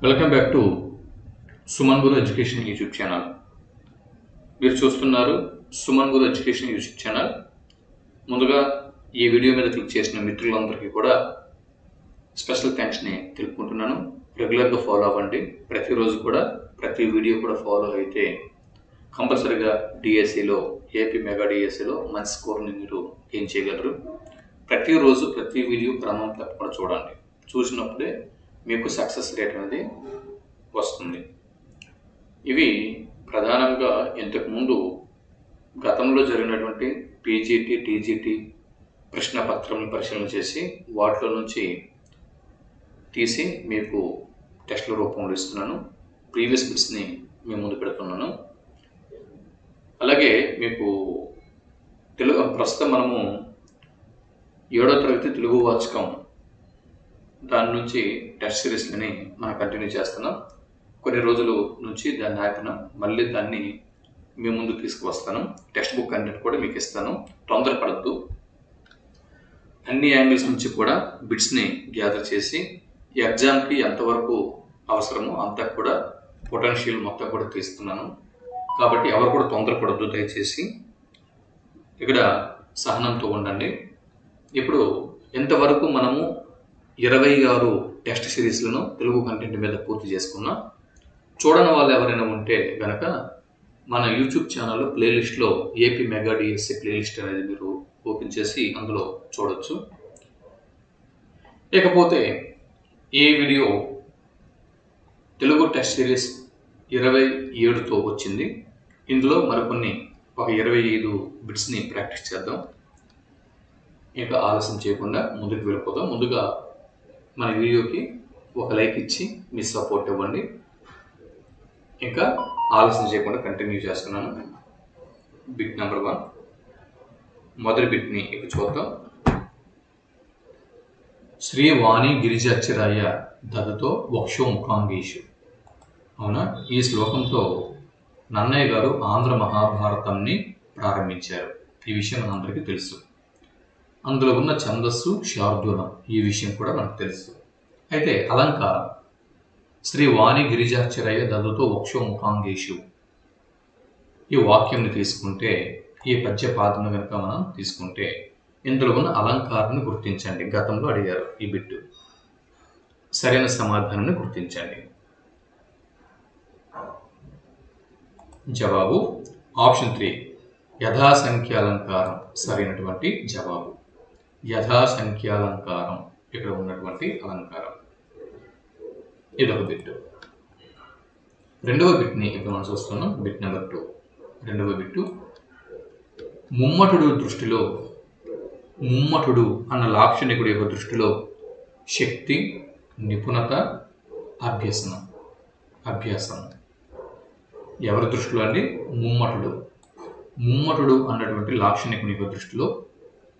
Welcome back to Suman Guru education YouTube channel. మీరు చూస్తున్నారు సుమన్ గురు education YouTube channel. ముందుగా ఈ వీడియో మీద క్లిక్ చేసిన మిత్రులందరికీ కూడా స్పెషల్ థ్యాంక్స్ని తెలుపుకుంటున్నాను. రెగ్యులర్గా ఫాలో అవ్వండి. ప్రతిరోజు కూడా ప్రతి వీడియో కూడా ఫాలో అయితే కంపల్సరీగా డిఎస్సిలో ఏపీ మెగా డిఎస్సిలో మంచి స్కోర్ని మీరు గెయిన్ చేయగలరు. ప్రతిరోజు ప్రతి వీడియో క్రమం తప్పకుండా చూడండి. చూసినప్పుడే మీకు సక్సెస్ రేట్ అనేది వస్తుంది. ఇవి ప్రధానంగా ఇంతకుముందు గతంలో జరిగినటువంటి పీజీటీ టీజీటీ ప్రశ్న పత్రాలను పరిశీలన చేసి వాటిలో నుంచి తీసి మీకు టెస్ట్ల రూపంలో ఇస్తున్నాను. ప్రీవియస్ బిట్స్ని మీ ముందు పెడుతున్నాను. అలాగే మీకు ప్రస్తుతం మనము 7వ తరగతి తెలుగు వాచకం దాని నుంచి టెస్ట్ సిరీస్ని మనం కంటిన్యూ చేస్తున్నాం. కొన్ని రోజుల నుంచి దాన్ని ఆపిన మళ్ళీ దాన్ని మీ ముందు తీసుకువస్తాను. టెక్స్ట్ బుక్ కంటెంట్ కూడా మీకు ఇస్తాను. తొందరపడద్దు. అన్ని యాంగిల్స్ నుంచి కూడా బిట్స్ని గ్యాదర్ చేసి ఎగ్జామ్కి ఎంతవరకు అవసరమో అంతా కూడా పొటెన్షియల్ మొత్తం కూడా తీస్తున్నాను. కాబట్టి ఎవరు కూడా తొందరపడద్దు దయచేసి. ఇక్కడ సహనంతో ఉండండి. ఇప్పుడు ఎంతవరకు మనము 26 టెస్ట్ సిరీస్లను తెలుగు కంటెంట్ మీద పూర్తి చేసుకున్నాం. చూడని వాళ్ళు ఎవరైనా ఉంటే కనుక మన యూట్యూబ్ ఛానల్లో ప్లేలిస్ట్లో ఏపీ మెగా డిఎస్సి ప్లేలిస్ట్ అనేది మీరు ఓపెన్ చేసి అందులో చూడొచ్చు. ఇకపోతే ఈ వీడియో తెలుగు టెస్ట్ సిరీస్ 27తో వచ్చింది. ఇందులో మరికొన్ని ఒక 25 బిట్స్ని ప్రాక్టీస్ చేద్దాం. ఇంకా ఆలస్యం చేయకుండా ముందుకు వెళ్ళిపోదాం. ముందుగా మన వీడియోకి ఒక లైక్ ఇచ్చి మీ సపోర్ట్ ఇవ్వండి. ఇంకా ఆలస్యం చేయకుండా కంటిన్యూ చేస్తున్నాను. బిట్ నెంబర్ 1 మొదటి బిట్ని ఇప్పుడు చూద్దాం. శ్రీవాణి గిరిజాక్షరాయ దదతో వక్షో ముఖాంగేషు. అవునా? ఈ శ్లోకంతో నన్నయ్య గారు ఆంధ్ర మహాభారతంని ప్రారంభించారు. ఈ విషయం మనందరికీ తెలుసు. అందులో ఉన్న ఛందస్సు శార్దూలం, ఈ విషయం కూడా మనకు తెలుసు. అయితే అలంకారం శ్రీ వాణి గిరిజాక్షరయ దదతో వక్షో ముఖాంగేషు, ఈ వాక్యంని తీసుకుంటే, ఈ పద్యపాదను కనుక మనం తీసుకుంటే ఇందులో ఉన్న అలంకారాన్ని గుర్తించండి. గతంలో అడిగారు ఈ బిట్టు. సరైన సమాధానాన్ని గుర్తించండి. జవాబు ఆప్షన్ 3 యథాసంఖ్యాలంకారం సరైనటువంటి జవాబు. యథాసంఖ్యాలంకారం ఇక్కడ ఉన్నటువంటి అలంకారం. ఇదొక బిట్. రెండవ బిట్ని ఇప్పుడు మనం చూస్తున్నాం. Bit number 2. రెండవ బిట్టు ముమ్మటుడు అన్న లాక్షణికుడి యొక్క దృష్టిలో శక్తి, నిపుణత, అభ్యాసం. ఎవరి దృష్టిలో అండి? ముమ్మటుడు అన్నటువంటి లాక్షణికుని యొక్క దృష్టిలో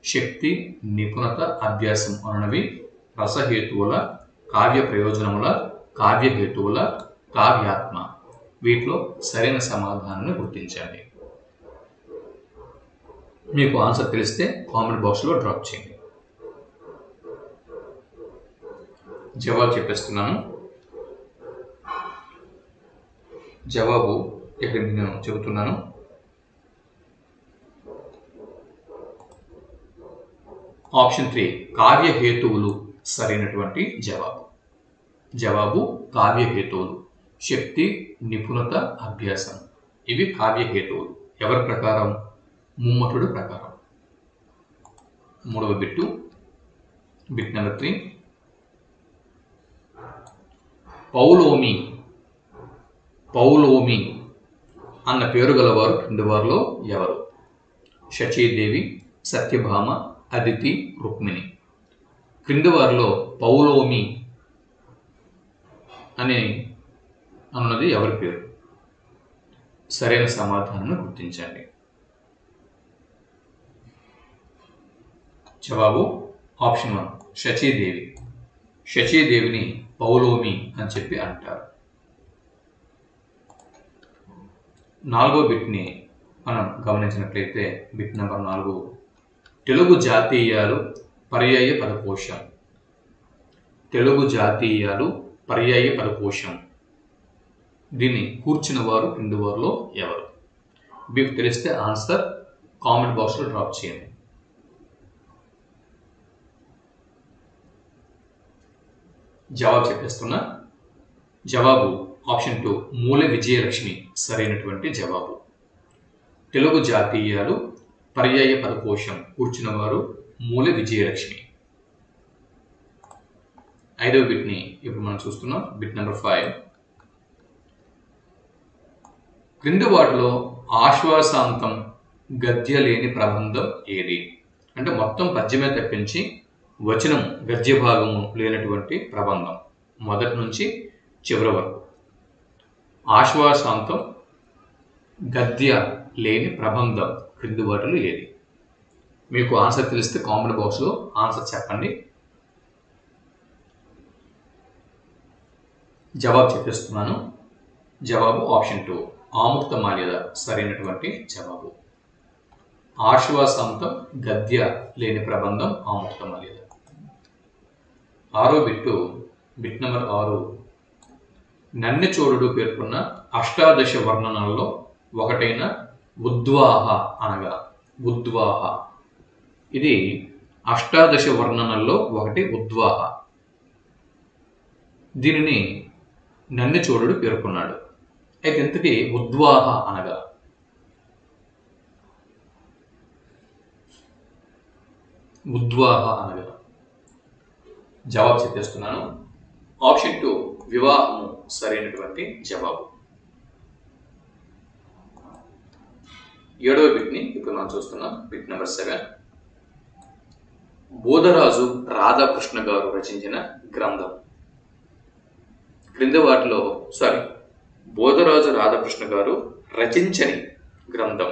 శక్తి, నిపుణత, అభ్యాసం అన్నవి రసహేతువుల, కావ్య ప్రయోజనముల, కావ్యహేతువుల, కావ్యాత్మ. వీటిలో సరైన సమాధానాన్ని గుర్తించండి. మీకు ఆన్సర్ తెలిస్తే కామెంట్ బాక్స్లో డ్రాప్ చేయండి. జవాబు చెప్పేస్తున్నాను. జవాబు ఇక్కడ నేను చెబుతున్నాను. ఆప్షన్ 3 కావ్యహేతువులు సరైనటువంటి జవాబు. జవాబు కావ్యహేతువులు. శక్తి, నిపుణత, అభ్యాసం ఇవి కావ్యహేతువులు. ఎవరి ప్రకారం? ముమ్మటుడు ప్రకారం. మూడవ బిట్టు, బిట్ నెంబర్ 3 పౌలోమి అన్న పేరు గలవారు కింది వారిలో ఎవరు? శచీదేవి, సత్యభామ, అదితి, రుక్మిణి. క్రింది వారిలో పౌలోమి అన్నది ఎవరి పేరు? సరైన సమాధానాన్ని గుర్తించండి. జవాబు ఆప్షన్ 1 శచీదేవి. శచీదేవిని పౌలోమి అని చెప్పి అంటారు. నాలుగో బిట్ని మనం గమనించినట్లయితే బిట్ నెంబర్ 4 తెలుగు జాతీయాలు పర్యాయ పదకోశం. తెలుగు జాతీయాలు పర్యాయ పదకోశం. దీన్ని కూర్చిన వారు క్రింది వారిలో ఎవరు? మీకు తెలిస్తే ఆన్సర్ కామెంట్ బాక్స్లో డ్రాప్ చేయండి. జవాబు చెప్పేస్తున్నా. జవాబు ఆప్షన్ 2 మూల విజయలక్ష్మి సరైనటువంటి జవాబు. తెలుగు జాతీయాలు పర్యాయ పదకోశం కూర్చున్న వారు మూల విజయలక్ష్మి. 5వ బిట్ని ఇప్పుడు మనం చూస్తున్నాం. Bit number 5. క్రింది వాటిలో ఆశ్వాసాంతం గద్య లేని ప్రబంధం ఏది? అంటే మొత్తం పద్యమే తప్పించి వచనం గద్య భాగము లేనటువంటి ప్రబంధం మొదటి నుంచి చివరి వరకు. ఆశ్వాసాంతం గద్య లేని ప్రబంధం క్రింది వాటిలో ఏది? మీకు ఆన్సర్ తెలిస్తే కామెంట్ బాక్స్లో ఆన్సర్ చెప్పండి. జవాబు చెప్పేస్తున్నాను. జవాబు ఆప్షన్ 2 ఆముక్తమాల్యద సరైనటువంటి జవాబు. ఆశ్వాసాంతం గద్య లేని ప్రబంధం ఆముక్తమాల్యద. 6వ బిట్ నెంబర్ 6. నన్నెచోడుడు పేర్కొన్న అష్టాదశ వర్ణనల్లో ఒకటైన ఉద్వాహ అనగా ఉద్వాహ. ఇది అష్టాదశ వర్ణనల్లో ఒకటి ఉద్వాహ. దీనిని నన్నెచోడుడు పేర్కొన్నాడు. అయితే ఇంతకీ ఉద్వాహ అనగా జవాబు చెప్పేస్తున్నాను. ఆప్షన్ 2 వివాహము సరైనటువంటి జవాబు. 7వ బిట్ని ఇప్పుడు మనం చూస్తున్నాం. Bit number 7. బోధరాజు రాధాకృష్ణ గారు రచించిన గ్రంథం. క్రింద వాటిలో బోధరాజు రాధాకృష్ణ గారు రచించని గ్రంథం.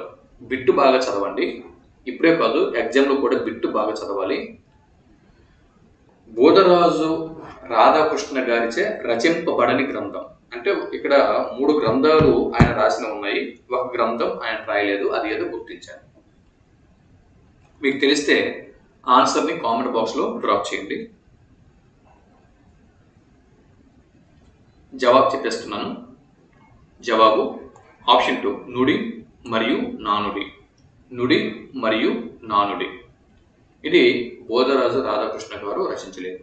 బిట్టు బాగా చదవండి. ఇప్పుడే కాదు, ఎగ్జామ్లో కూడా బిట్టు బాగా చదవాలి. బోధరాజు రాధాకృష్ణ గారిచే రచింపబడని గ్రంథం. అంటే ఇక్కడ 3 గ్రంథాలు ఆయన రాసిన ఉన్నాయి. ఒక గ్రంథం ఆయన రాయలేదు. అది ఏదో గుర్తించాను. మీకు తెలిస్తే ఆన్సర్ని కామెంట్ బాక్స్లో డ్రాప్ చేయండి. జవాబు చెప్పేస్తున్నాను. జవాబు ఆప్షన్ 2 నుడి మరియు నానుడి. నుడి మరియు నానుడి. ఇది బోధరాజు రాధాకృష్ణ గారు రచించలేదు.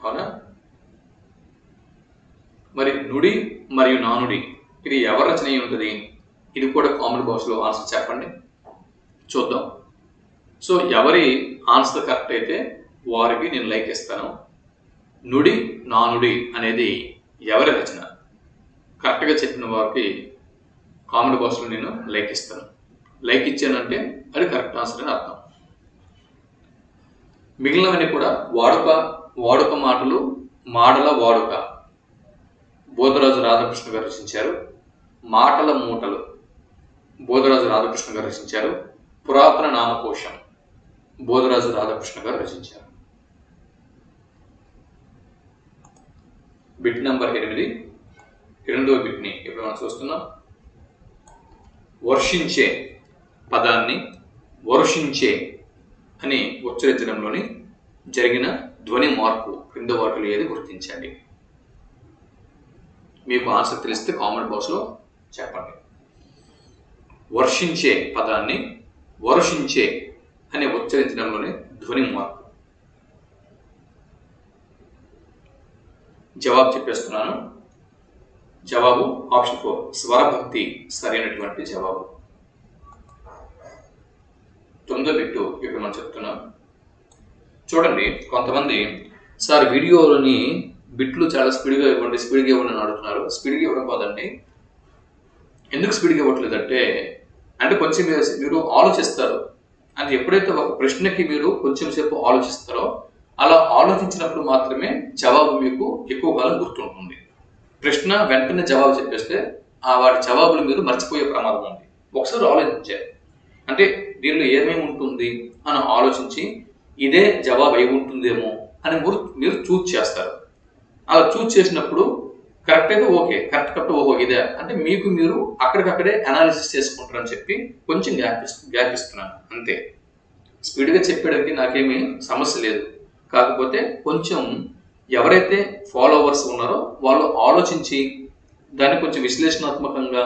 అవునా? మరి నుడి మరియు నానుడి ఇది ఎవరి రచన అయి ఉంటుంది? ఇది కూడా కామెంట్ బాక్స్లో ఆన్సర్ చెప్పండి, చూద్దాం. సో ఎవరి ఆన్సర్ కరెక్ట్ అయితే వారికి నేను లైక్ ఇస్తాను. నుడి నానుడి అనేది ఎవరి రచన? కరెక్ట్గా చెప్పిన వారికి కామెంట్ బాక్స్లో నేను లైక్ ఇస్తాను. లైక్ ఇచ్చానంటే అది కరెక్ట్ ఆన్సర్ అని అర్థం. మిగిలినవన్నీ కూడా వాడుక మాటలు, మాటల వాడుక బోధరాజు రాధాకృష్ణ గారు రచించారు. మాటల మూటలు బోధరాజు రాధాకృష్ణ గారు రచించారు. పురాతన నామకోశం బోధరాజు రాధాకృష్ణ గారు రచించారు. Bit number 8. 8వ బిట్ని ఇప్పుడు మనం చూస్తున్నాం. వర్షించే పదాన్ని వర్షించే అని ఉచ్చరించడంలోని జరిగిన ధ్వని మార్పు క్రింద వాటిలో ఏది గుర్తించండి. మీకు ఆన్సర్ తెలిస్తే కామెంట్ బాక్స్లో చెప్పండి. వర్షించే పదాన్ని వర్షించే అని ఉచ్చరించడంలోని ధ్వని మార్పు. జవాబు చెప్పేస్తున్నాను. జవాబు ఆప్షన్ 4 స్వరభక్తి సరైనటువంటి జవాబు. 9వ బిట్టు ఇప్పుడు మనం చెప్తున్నాం. చూడండి, కొంతమంది సార్ వీడియోలోని బిట్లు చాలా స్పీడ్గా ఇవ్వండి అని అడుగుతున్నారు. స్పీడ్గా ఇవ్వడం కాదండి. ఎందుకు స్పీడ్గా ఇవ్వట్లేదంటే కొంచెం మీరు ఆలోచిస్తారు. అంటే ఎప్పుడైతే ఒక ప్రశ్నకి మీరు కొంచెం సేపు ఆలోచిస్తారో అలా ఆలోచించినప్పుడు మాత్రమే జవాబు మీకు ఎక్కువ కాలం గుర్తుంటుంది. ప్రశ్న వెంటనే జవాబు చెప్పేస్తే వాటి జవాబులు మీరు మర్చిపోయే ప్రమాదం ఉంది. ఒకసారి ఆలోచించారు అంటే దీనిలో ఏమేమి ఉంటుంది అని ఆలోచించి ఇదే జవాబు అయి ఉంటుందేమో అని మీరు చూజ్ చేస్తారు. అలా చూజ్ చేసినప్పుడు కరెక్ట్ అయితే ఓకే, కరెక్ట్ ఓహో ఇదే అంటే మీకు మీరు అక్కడికక్కడే అనాలిసిస్ చేసుకుంటారని చెప్పి కొంచెం గ్యాప్ ఇస్తున్నాను అంతే. స్పీడ్గా చెప్పడానికి నాకేమీ సమస్య లేదు. కాకపోతే కొంచెం ఎవరైతే ఫాలోవర్స్ ఉన్నారో వాళ్ళు ఆలోచించి దాన్ని కొంచెం విశ్లేషణాత్మకంగా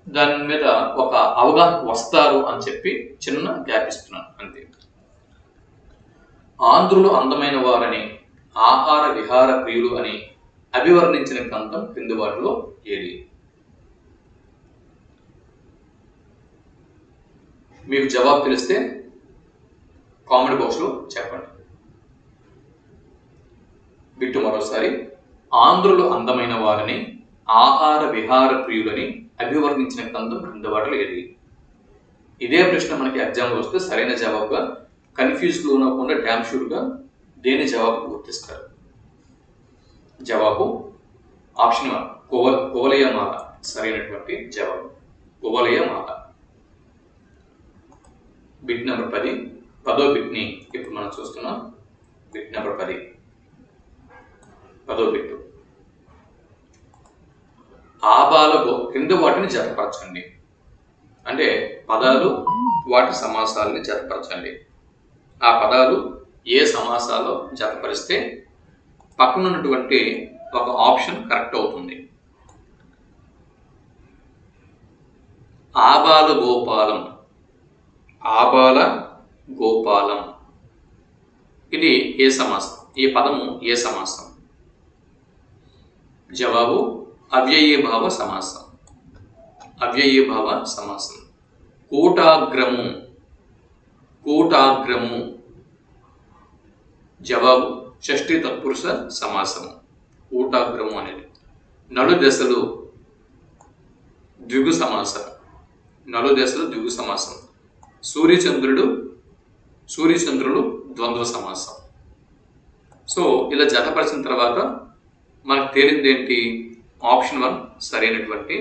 దాని మీద ఒక అవగాహన వస్తారు అని చెప్పి చిన్న గ్యాప్ ఇస్తున్నాను అంతే. ఆంధ్రులు అందమైన వారని, ఆహార విహార ప్రియులు అని అభివర్ణించిన గ్రంథం క్రింది వాటిలో ఏది? మీకు జవాబు తెలిస్తే కామెంట్ బాక్స్లో చెప్పండి. బిట్టు మరోసారి, ఆంధ్రులు అందమైన వారని, ఆహార విహార ప్రియులని అభివర్ణించిన గ్రంథం క్రింది వాటిలో ఏది? ఇదే ప్రశ్న మనకి ఎగ్జామ్లో వస్తే సరైన జవాబుగా కన్ఫ్యూజ్లో ఉండకుండా డ్యామ్ షూర్గా దేని జవాబు గుర్తిస్తారు? జవాబు ఆప్షన్ 1 కువలయమాల సరైనటువంటి జవాబు. కువలయమాల. బిట్ నెంబర్ 10, 10వ బిట్ని ఇప్పుడు మనం చూస్తున్నాం. బిట్ నెంబర్ 10, 10వ బిట్. ఆబాల క్రింది వాటిని జతపరచండి. అంటే పదాలు వాటి సమాసాలని జతపరచండి. ఆ పదాలు ఏ సమాసాలో జతపరిస్తే పక్కన ఉన్నటువంటి ఒక ఆప్షన్ కరెక్ట్ అవుతుంది. ఆబాల గోపాలం, ఆబాల గోపాలం. ఇది ఏ సమాసం? ఈ పదము ఏ సమాసం? జవాబు అవ్యయీభావ సమాసం. అవ్యయీభావ సమాసం. కూటాగ్రము, కూటాగ్రము. జవాబు షష్ఠీ తత్పురుష సమాసము. కూటాగ్రము అనేది. నలుదశలు ద్విగు సమాసం. నలుదశలు ద్విగు సమాసం. సూర్యచంద్రులు ద్వంద్వ సమాసం. సో ఇలా జతపరిచిన తర్వాత మనకు తేలింది ఏంటి? ఆప్షన్ 1 సరైనటువంటి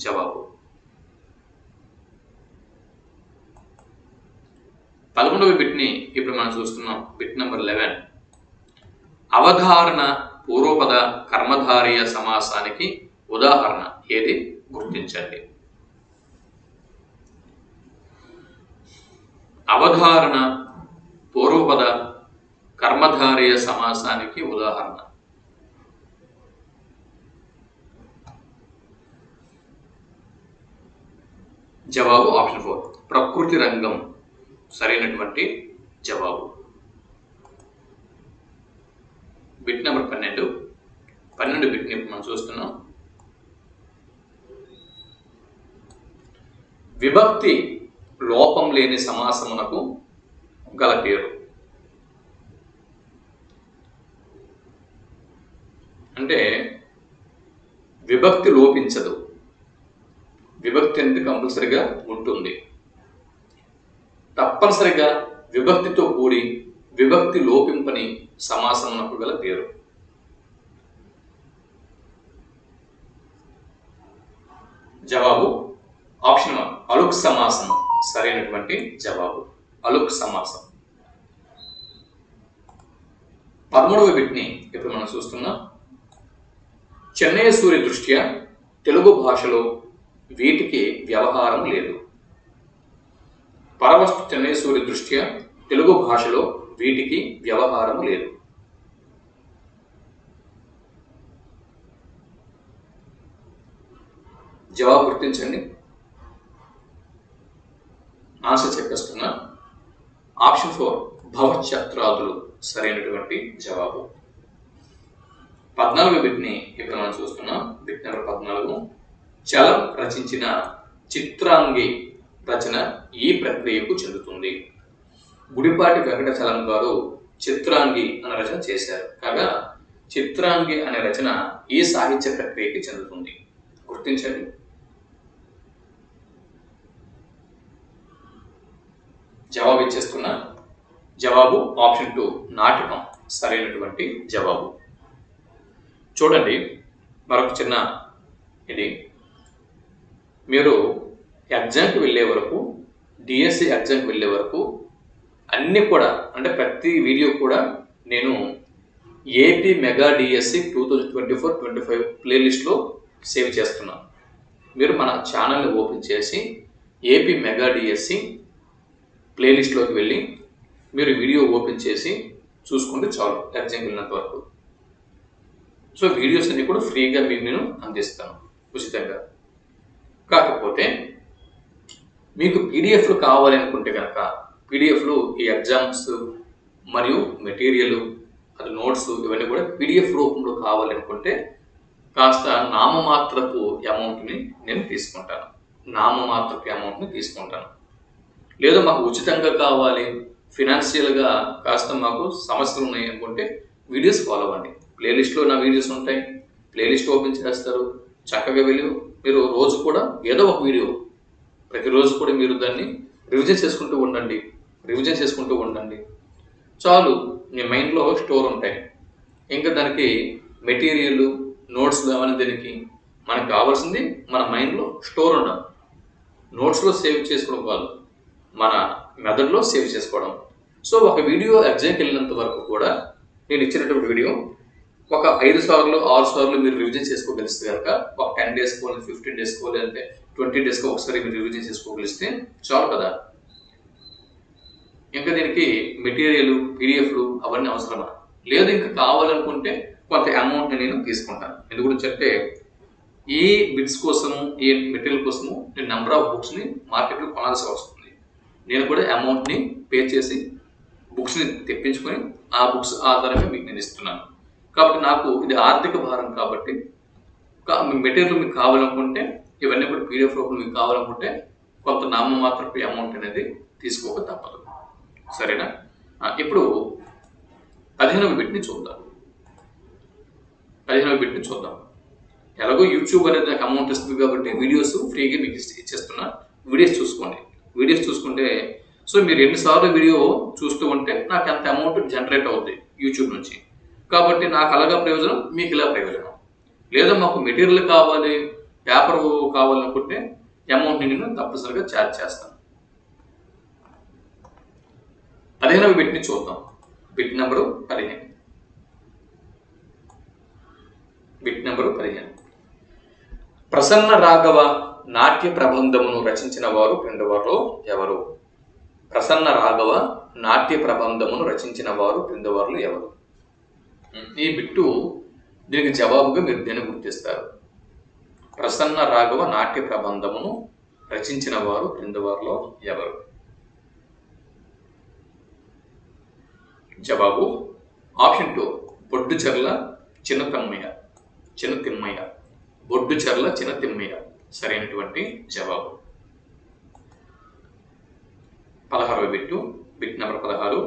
జవాబు. 11వ బిట్ని ఇప్పుడు మనం చూస్తున్నాం. Bit number 11. అవధారణ పూర్వపద కర్మధారయ సమాసానికి ఉదాహరణ ఏది? గుర్తించండి. అవధారణ పూర్వపద కర్మధారయ సమాసానికి ఉదాహరణ. జవాబు ఆప్షన్ 4 ప్రకృతి రంగం సరైనటువంటి జవాబు. బిట్ నెంబర్ 12 బిట్ని మనం చూస్తున్నాం. విభక్తి లోపం లేని సమాసమునకు గల పేరు. అంటే విభక్తి లోపించదు, విభక్తి అనేది కంపల్సరిగా ఉంటుంది. తప్పనిసరిగా విభక్తితో కూడి విభక్తి లోపింపని సమాసమునకు గల పేరు. జవాబు ఆప్షన్ 1 అలుక్ సమాసం సరైనటువంటి జవాబు. అలుక్ సమాసం. 13వ బిట్ని ఇప్పుడు మనం చూస్తున్నాం. చెన్నై సూర్య దృష్ట్యా తెలుగు భాషలో వీటికి వ్యవహారం లేదు. పరవస్తు చెన్నై సూర్య దృష్ట్యా తెలుగు భాషలో వీటికి వ్యవహారం లేదు. జవాబు గుర్తించండి. ఆన్సర్ చెప్పేస్తున్నా. ఆప్షన్ 4 భవఛత్రాదులు సరైనటువంటి జవాబు. 14వ బిట్ని ఇప్పుడు మనం చూస్తున్నాం. Bit number 14. చలం రచించిన చిత్రాంగి రచన ఈ ప్రక్రియకు చెందుతుంది. గుడిపాటి వెంకటచలం గారు చిత్రాంగి అనే రచన చేశారు. కాగా చిత్రాంగి అనే రచన ఈ సాహిత్య ప్రక్రియకి చెందుతుంది. గుర్తించండి. జవాబు ఇచ్చేస్తున్నా. జవాబు ఆప్షన్ 2 నాటకం సరైనటువంటి జవాబు. చూడండి, మరొక చిన్న ఇది. మీరు ఎగ్జామ్కి వెళ్ళే వరకు, డిఎస్సి ఎగ్జామ్కి వెళ్ళే వరకు అన్నీ కూడా, అంటే ప్రతి వీడియో కూడా నేను ఏపీ మెగా డిఎస్సి 2024-25 ప్లేలిస్ట్లో సేవ్ చేస్తున్నాను. మీరు మన ఛానల్ని ఓపెన్ చేసి ఏపీ మెగా డిఎస్సి ప్లేలిస్ట్లోకి వెళ్ళి మీరు వీడియో ఓపెన్ చేసి చూసుకుంటే చాలు ఎగ్జామ్కి వెళ్ళినంత వరకు. సో వీడియోస్ అన్ని కూడా ఫ్రీగా మీకు నేను అందిస్తాను ఉచితంగా. కాకపోతే మీకు పీడిఎఫ్లు కావాలి అనుకుంటే కనుక పీడిఎఫ్లు ఈ ఎగ్జామ్స్ మరియు మెటీరియల్ అది నోట్స్ ఇవన్నీ కూడా పీడిఎఫ్ రూపంలో కావాలనుకుంటే కాస్త నామమాత్రపు అమౌంట్ని నేను తీసుకుంటాను. నామమాత్రపు అమౌంట్ని తీసుకుంటాను. లేదా మాకు ఉచితంగా కావాలి, ఫినాన్షియల్గా కాస్త మాకు సమస్యలు ఉన్నాయి అనుకుంటే వీడియోస్ ఫాలో అవ్వండి. ప్లేలిస్ట్లో నా వీడియోస్ ఉంటాయి. ప్లేలిస్ట్ ఓపెన్ చేస్తారు, చక్కగా వెళ్ళి మీరు రోజు కూడా ఏదో ఒక వీడియో ప్రతిరోజు కూడా మీరు దాన్ని రివిజన్ చేసుకుంటూ ఉండండి. చాలు మీ మైండ్లో స్టోర్ ఉంటాయి. ఇంకా దానికి మెటీరియల్ నోట్స్లు అవన్నీ దానికి మనకు కావాల్సింది మన మైండ్లో స్టోర్ ఉండాలి. నోట్స్లో సేవ్ చేసుకోవడం కాదు, మన మెదడులో సేవ్ చేసుకోవడం. సో ఒక వీడియో ఎగ్జామ్కి వెళ్ళినంత వరకు కూడా నేను ఇచ్చినటువంటి వీడియో ఒక 5 సార్లు 6 సార్లు మీరు రివిజన్ చేసుకోగలిస్తే కనుక ఒక 10 డేస్కో 15 డేస్కో లేదంటే 20 డేస్కో ఒకసారి మీరు రివిజన్ చేసుకోగలిస్తే చాలు కదా. ఇంకా దీనికి మెటీరియల్ పీడిఎఫ్లు అవన్నీ అవసరమా? లేదు, ఇంకా కావాలనుకుంటే కొంత అమౌంట్ నేను తీసుకుంటాను. ఎందు గురించి అంటే ఈ బిట్స్ కోసము ఈ మెటీరియల్ కోసము నేను నెంబర్ ఆఫ్ బుక్స్ని మార్కెట్లో కొనాల్సి వస్తుంది. నేను కూడా అమౌంట్ని పే చేసి బుక్స్ని తెప్పించుకొని ఆ బుక్స్ ఆధారంగా మీకు నేను ఇస్తున్నాను. కాబట్టి నాకు ఇది ఆర్థిక భారం. కాబట్టి మెటీరియల్ మీకు కావాలనుకుంటే ఇవన్నీ కూడా పీడిఎఫ్ రూపంలో మీకు కావాలనుకుంటే కొంత నామమాత్రపు అమౌంట్ అనేది తీసుకోక తప్పదు. సరేనా? ఇప్పుడు 15వ బిట్ని చూద్దాం. 15వ బిట్ని చూద్దాం. ఎలాగో యూట్యూబ్ అనేది నాకు అమౌంట్ ఇస్తుంది కాబట్టి వీడియోస్ ఫ్రీగా మీకు ఇచ్చేస్తున్నా. వీడియోస్ చూసుకోండి. వీడియోస్ చూసుకుంటే సో మీరు ఎన్నిసార్లు వీడియో చూస్తూ ఉంటే నాకు ఎంత అమౌంట్ జనరేట్ అవుతుంది యూట్యూబ్ నుంచి. కాబట్టి నాకు అలాగా ప్రయోజనం, మీకు ఇలా ప్రయోజనం. లేదా మాకు మెటీరియల్ కావాలి, పేపర్ కావాలనుకుంటే అమౌంట్ని నేను తప్పనిసరిగా ఛార్జ్ చేస్తాను. 15వ బిట్ని చూద్దాం. Bit number 15. Bit number 15. Prasanna Raghava నాట్య ప్రబంధమును రచించిన వారు క్రింది వారిలో ఎవరు? ప్రసన్న రాఘవ నాట్య ప్రబంధమును రచించిన వారు క్రింది వారిలో ఎవరు? ఈ బిట్టు దీనికి జవాబుగా మీరు దేన్ని గుర్తిస్తారు? ప్రసన్న రాఘవ నాట్య ప్రబంధమును రచించిన వారు క్రింది వారిలో ఎవరు? జవాబు ఆప్షన్ 2 బొడ్డుచెర్ల చిన్నతిమ్మయ్య. బొడ్డుచెర్ల చిన్నతిమ్మయ్య సరైనటువంటి జవాబు. 16వ బిట్టు, బిట్ నెంబర్ 16.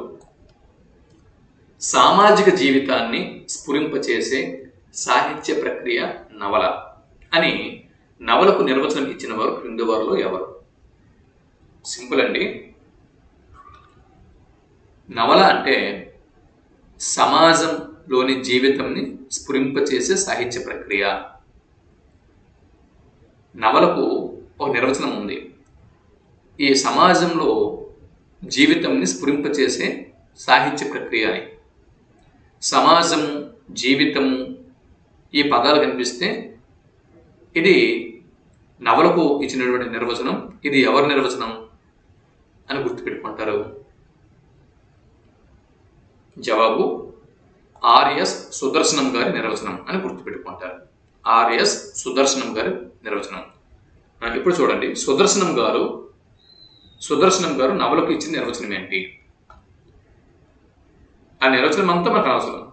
సామాజిక జీవితాన్ని స్ఫురింపచేసే సాహిత్య ప్రక్రియ నవల అని నవలకు నిర్వచనం ఇచ్చిన వారు క్రింది వారిలో ఎవరు? సింపుల్ అండి. నవల అంటే సమాజంలోని జీవితంని స్ఫురింపచేసే సాహిత్య ప్రక్రియ. నవలకు ఒక నిర్వచనం ఉంది. ఈ సమాజంలో జీవితంని స్ఫురింపచేసే సాహిత్య ప్రక్రియ అని. సమాజము, జీవితము ఈ పదాలు కనిపిస్తే ఇది నవలకు ఇచ్చినటువంటి నిర్వచనం. ఇది ఎవరి నిర్వచనం అని గుర్తుపెట్టుకుంటారు? జవాబు ఆర్ఎస్ సుదర్శనం గారి నిర్వచనం అని గుర్తుపెట్టుకుంటారు. ఆర్ఎస్ సుదర్శనం గారి నిర్వచనం. ఇప్పుడు చూడండి, సుదర్శనం గారు నవలకు ఇచ్చిన నిర్వచనం ఏంటి? ఆ నిర్వచనం అంతా మనకు అవసరం.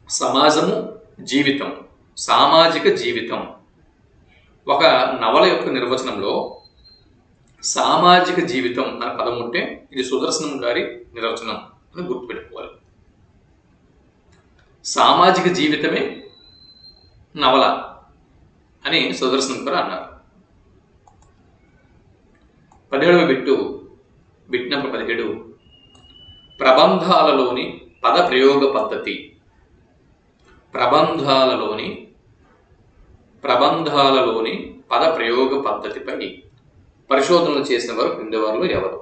సమాజము, జీవితం, సామాజిక జీవితం. ఒక నవల యొక్క నిర్వచనంలో సామాజిక జీవితం అనే పదం ఉంటే ఇది సుదర్శనం గారి నిర్వచనం అని గుర్తుపెట్టుకోవాలి. సామాజిక జీవితమే నవల అని సుదర్శనం గారు అన్నారు. 17వ బిట్టు, బిట్ నెంబర్ 17. ప్రబంధాలలోని పద ప్రయోగ పద్ధతి. ప్రబంధాలలోని పద ప్రయోగ పద్ధతిపై పరిశోధనలు చేసిన వారు క్రింది వారిలో ఎవరు?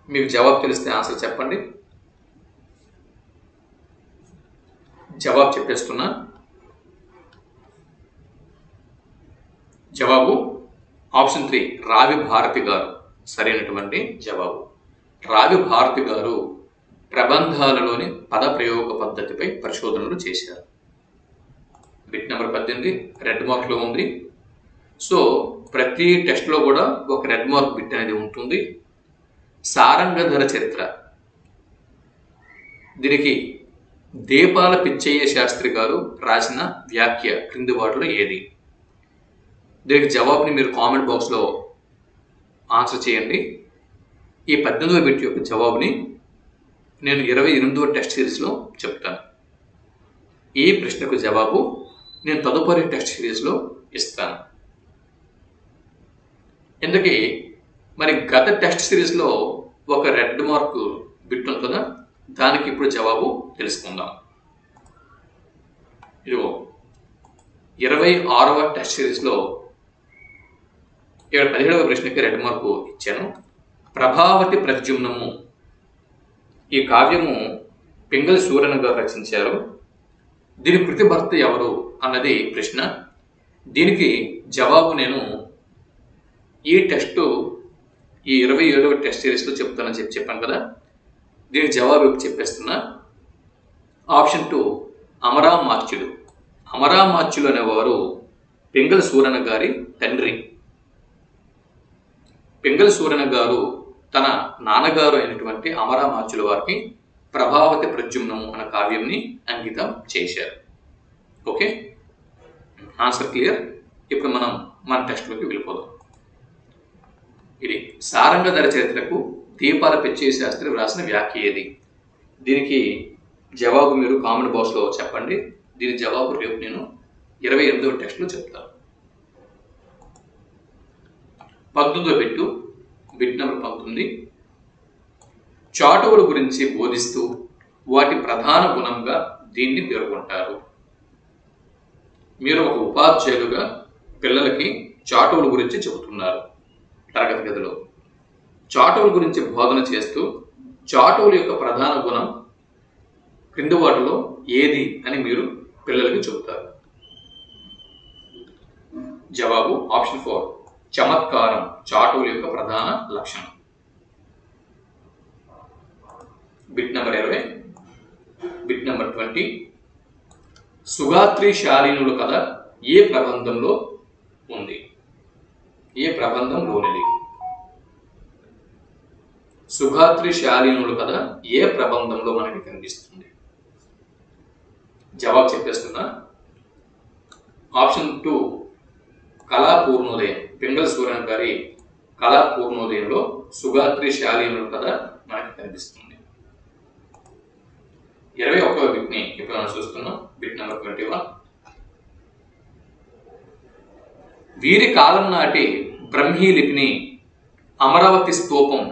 మీకు జవాబు తెలిస్తే ఆన్సర్ చెప్పండి. జవాబు చెప్పేస్తున్నా. జవాబు ఆప్షన్ 3 రావి భారతి గారు సరైనటువంటి జవాబు. రావి భారతి గారు ప్రబంధాలలోని పద ప్రయోగ పద్ధతిపై పరిశోధనలు చేశారు. బిట్ నెంబర్ 18 రెడ్ మార్క్లో ఉంది. సో ప్రతి టెస్ట్లో కూడా ఒక రెడ్ మార్క్ బిట్ అనేది ఉంటుంది. సారంగధర చరిత్ర, దీనికి దీపాల పిచ్చయ్య శాస్త్రి గారు రాసిన వ్యాఖ్య క్రింది వాటిలో ఏది? దీనికి జవాబుని మీరు కామెంట్ బాక్స్లో ఆన్సర్ చేయండి. ఈ 18వ బిట్ యొక్క జవాబుని నేను 28వ టెస్ట్ సిరీస్లో చెప్తాను. ఈ ప్రశ్నకు జవాబు నేను తదుపరి టెస్ట్ సిరీస్లో ఇస్తాను. ఎందుకే మరి గత టెస్ట్ సిరీస్లో ఒక రెడ్ మార్క్ బిట్ ఉంది కదా, దానికి ఇప్పుడు జవాబు తెలుసుకుందాం. ఇదిగో 26వ టెస్ట్ సిరీస్లో ఇక్కడ 17వ ప్రశ్నకి రెడ్ మార్కు ఇచ్చాను. ప్రభావతి ప్రద్యుమ్నము ఈ కావ్యము పింగళి సూరన్ గారు రచించారు. దీని ప్రతిభర్త ఎవరు అన్నది ప్రశ్న. దీనికి జవాబు నేను ఈ 27వ టెస్ట్ సిరీస్లో చెప్తానని చెప్పాను కదా, దీనికి జవాబు చెప్పేస్తున్నా. ఆప్షన్ 2 అమరామాత్యుడు. అమరామాత్యులు అనేవారు పింగళి సూరన్ గారి తండ్రి. పింగళి సూరన్ గారు తన నాన్నగారు అయినటువంటి అమరామాత్యుల వారికి ప్రభావతి ప్రద్యుమ్నము అనే కావ్యంని అంకితం చేశారు. Okay, answer clear. ఇప్పుడు మనం మన టెస్ట్లోకి వెళ్ళిపోదాం. ఇది సారంగధర చరిత్రకు దీపాల పిచ్చయ్య శాస్త్రి వ్రాసిన వ్యాఖ్య ఏది? దీనికి జవాబు మీరు కామెంట్ బాక్స్లో చెప్పండి. దీని జవాబు రేపు నేను 28వ టెస్ట్లో చెప్తాను. 19వ బిట్ నెంబర్ 19 చాటువుల గురించి బోధిస్తూ వాటి ప్రధాన గుణంగా దీన్ని పేర్కొంటారు. మీరు ఒక ఉపాధ్యాయులుగా పిల్లలకి చాటువుల గురించి చెబుతున్నారు. తరగతి గదిలో చాటువుల గురించి బోధన చేస్తూ చాటువుల యొక్క ప్రధాన గుణం క్రింది వాటిలో ఏది అని మీరు పిల్లలకి చెబుతారు. జవాబు ఆప్షన్ 4 చమత్కారం చాటువుల యొక్క ప్రధాన లక్షణం. బిట్ నెంబర్ 20 బిట్ నెంబర్ 20 సుగాత్రి శాలీనుల కథ ఏ ప్రబంధంలో ఉంది? ఏ ప్రబంధంలోనిది? సుగాత్రి శాలీనుల కథ ఏ ప్రబంధంలో మనకి కనిపిస్తుంది? జవాబు చెప్పేస్తున్నా. ఆప్షన్ 2 కళాపూర్ణోదయం. పింగళి సూరన్ గారి కళాపూర్ణోదయంలో సుగాత్రి శాలీనుల కథ మనకి కనిపిస్తుంది. 21వ బిట్ని ఇప్పుడు మనం చూస్తున్నాం. బిట్ నెంబర్ 21 వీరి కాలం నాటి బ్రహ్మీ లిపిని అమరావతి స్తూపం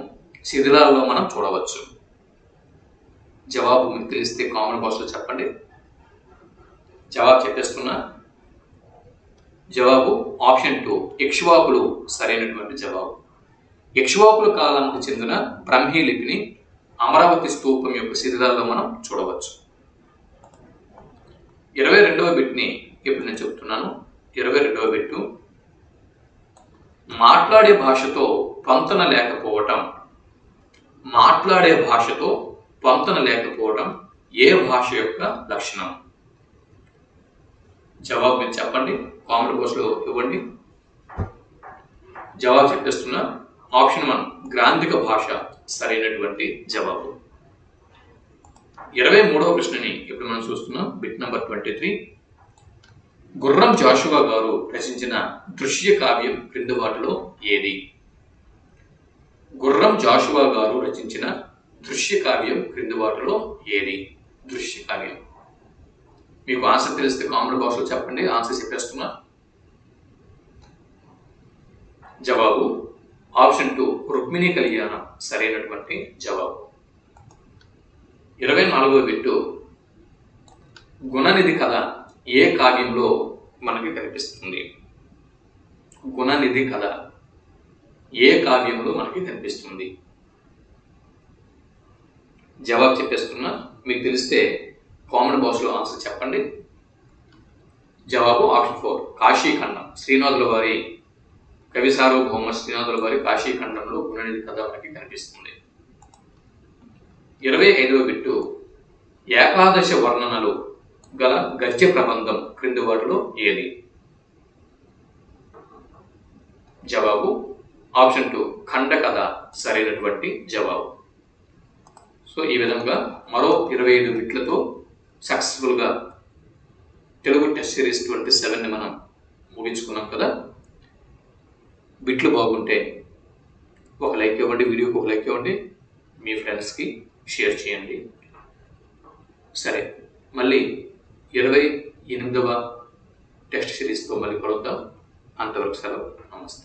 శిథిలాల్లో మనం చూడవచ్చు. జవాబు మీకు తెలిస్తే కామెంట్ బాక్స్లో చెప్పండి. జవాబు చెప్పేస్తున్నా. జవాబు ఆప్షన్ 2 ఇక్ష్వాకులు సరైనటువంటి జవాబు. ఇక్ష్వాకుల కాలానికి చెందిన బ్రహ్మీ లిపిని అమరావతి స్తూపం యొక్క శిథిలాల్లో మనం చూడవచ్చు. 22వ బిట్ని ఇప్పుడు నేను చెప్తున్నాను. 22వ బిట్టు మాట్లాడే భాషతో పొంతన లేకపోవటం. మాట్లాడే భాషతో పొంతన లేకపోవటం ఏ భాష యొక్క లక్షణం? జవాబు మీరు చెప్పండి, కామెంట్ బాక్స్లో ఇవ్వండి. జవాబు చెప్పేస్తున్నా. ఆప్షన్ 1 గ్రాంధిక భాష సరైనటువంటి జవాబు. 23వ ప్రశ్నని ఇప్పుడు మనం చూస్తున్నాం. బిట్ నెంబర్ 23 గుర్రం జాషువా గారు రచించిన దృశ్య కావ్యం క్రింది వాటిలో ఏది? గుర్రం జాషువా గారు రచించిన దృశ్య కావ్యం క్రింది వాటిలో ఏది? దృశ్య కావ్యం. మీకు ఆన్సర్ తెలిస్తే కామెంట్ బాక్స్లో చెప్పండి. ఆన్సర్ చెప్పేస్తున్నా. జవాబు ఆప్షన్ 2 రుక్మిణీ కళ్యాణం సరైనటువంటి జవాబు. 24వ బిట్టు గుణనిధి కథ ఏ కావ్యంలో మనకి కనిపిస్తుంది? గుణనిధి కథ ఏ కావ్యంలో మనకి కనిపిస్తుంది? జవాబు చెప్పేస్తున్నా. మీకు తెలిస్తే కామెంట్ బాక్స్లో ఆన్సర్ చెప్పండి. జవాబు ఆప్షన్ 4 కాశీఖండం. శ్రీనాథుల వారి కవి సార్వభౌమ శ్రీనాథుల వారి కాశీఖండంలో గుణనిధి కథ మనకి కనిపిస్తుంది. 25వ బిట్టు ఏకాదశ వర్ణనలు గల గద్య ప్రబంధం క్రింది వాటిలో ఏది? జవాబు ఆప్షన్ 2 ఖండకథ సరైనటువంటి జవాబు. సో ఈ విధంగా మరో 25 బిట్లతో సక్సెస్ఫుల్గా తెలుగు టెస్ట్ సిరీస్ 27ని మనం ముగించుకున్నాం కదా. బిట్లు బాగుంటే ఒక లైక్ ఇవ్వండి, వీడియోకి ఒక లైక్ ఇవ్వండి, మీ ఫ్రెండ్స్కి షేర్ చేయండి. సరే, మళ్ళీ 28వ టెస్ట్ సిరీస్తో మళ్ళీ కలుద్దాం. అంతవరకు సెలవు. నమస్తే.